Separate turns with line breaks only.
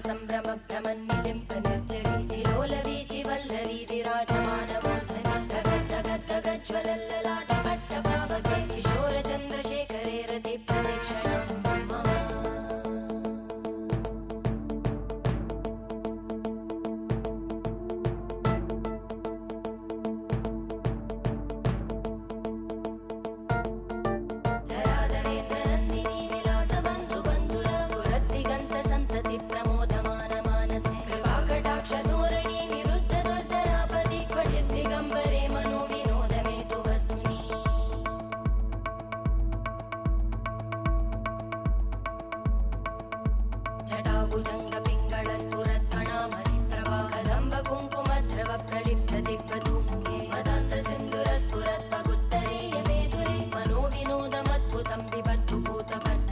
సంభ్రమ భ్రమన్నిలింప నిర్జరి విలోల వీచి వల్లరి విరాజమాన మూర్ధని ధగద్ధగద్ధగజ్వలల్లలాట పట్ట పావకే కిశోర చంద్రశేఖరే రతి ప్రతిక్షణం మమ जटाभुजंग पिंगल स्फुरत्फणामणि प्रभा कदंब कुंकुमद्रव प्रलिप्त दिग्वधूमुखे मदान्त सिंधुर स्फुरत्वगुत्तरीय मेदुरे मनोविनोदमद्भुतं बिभर्तु भूतभर्त